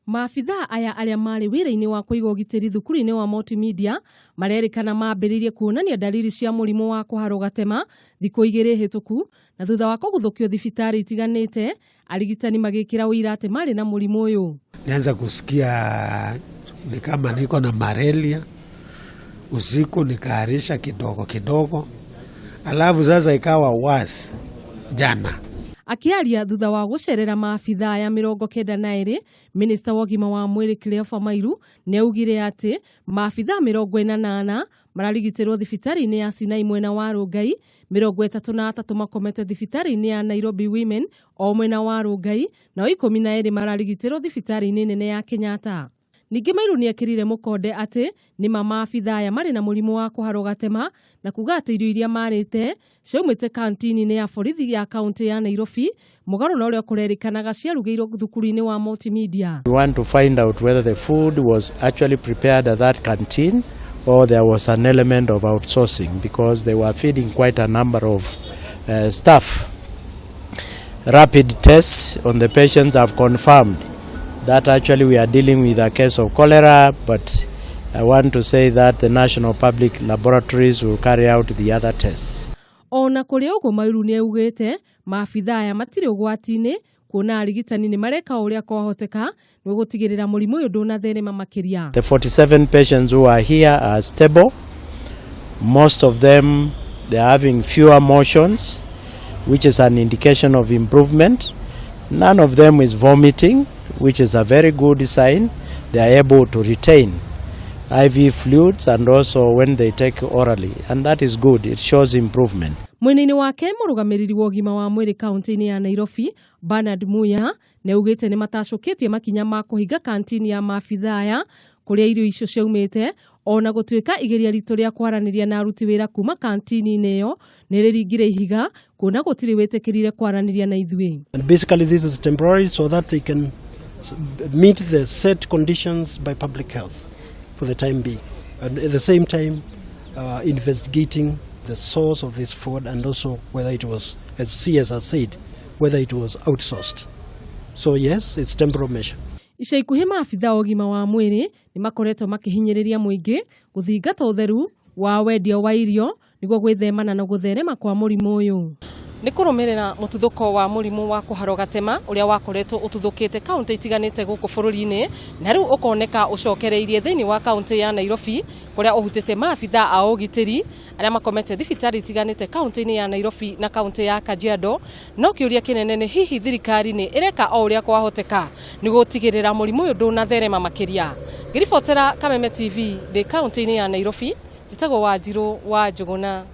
Maabitha aya aria mari wira-ini wa kuiga ugitiri thukuru-ini wa multimedia marerikana mambiririe kuonania dalili cia murimu wa kuharwo gatema thikũ 2 hituku na thutha wa kuguthukio thibitari itiganite arigitani magikira uira ati mari na murimu uyu. Nianza kusikia ni kama niko na malaria, usiku nikaarisha kidogo alafu sasa ikawa wasi jana. Akiaria thutha wa gucerera maabitha ya mirongo kenda na iri, Minista wa ugima wa mwiri Cleopha Mailu neugire ati maabitha 48 mararigitirwo thibitari-ini ya Sinai mwena wa Rongai, mirongo itatu na atatu makomete thibitari-ini ya Nairobi Womens mwena wa Rongai, na 12 mararigitirwo thibitari-ini nene ya Kenyatta. Ningi Mailu niekirite mukonde ati ni maabitha aya mari na murimu wa kuharwo gatema na kuga ati irio iria marite ciaumite kantini-ini ya borithi ya kaunti ya Nairobi mugaru na uria kurerikanaga ciarugirwo thukuru-ini wa multimedia. We want to find out whether the food was actually prepared at that canteen or there was an element of outsourcing, because they were feeding quite a number of staff. Rapid tests on the patients have confirmed that actually we are dealing with a case of cholera, but I want to say that the National Public Laboratories will carry out the other tests. Ona kuri ugo Mailu nieugite maabitha aya matiri ugwati-ini kuona arigitani ni mareka uria kwahoteka ni gutigirira murimu uyu ndunatherema makiria. The 47 patients who are here are stable. Most of them, they are having fewer motions, which is an indication of improvement. None of them is vomiting, which is a very good sign. They are able to retain IV fluids and also when they take orally, and that is good. It shows improvement. Mwena-ini wake murugamiriri wa ugima wa mwiri kaunti-ini ya Nairobi Bernard Muya neugite ni matacukitie makinya ma kuhinga kantini ya maabitha aya kuria irio icio ciaumite, ona gutuika igeria ritu ria kwaraniria na aruti wira kuma kantini-ini iyo niriringire ihiga kuona gutiri witikirire kwaraniria na ithui. And basically this is temporary so that they can meet the set conditions by public health for the time being, and at the same time investigating the source of this food and also whether it was, as CS has said, whether it was outsourced. So yes, it's temporary measure. Ica ikuhi maabitha ugima wa mwiri ni makoretwo makihinyiriria muingi guthingata utheru wa wendia wa irio niguo gwithemana na gutherema kwa murimu uyu. Ni kurumirira mututhuko wa murimu wa kuharwo gatema uria wakoretwo ututhukite kaunti itiganite guku bururi-ini na riu ukoneka ucokereirie thiini wa kaunti ya Nairobi kuria uhutite maabitha a ugitiri aria makomete thibitari itiganite kaunti-ini ya Nairobi na kaunti ya Kajiado. No kiuria kinene ni hihi thirikari ni ireka o uria kwahoteka ni gutigirira murimu uyu ndunatherema makiria. Ngiribotera Kameme TV de kaunti-ini ya Nairobi, njitagwo Wanjiru wa Njuguna.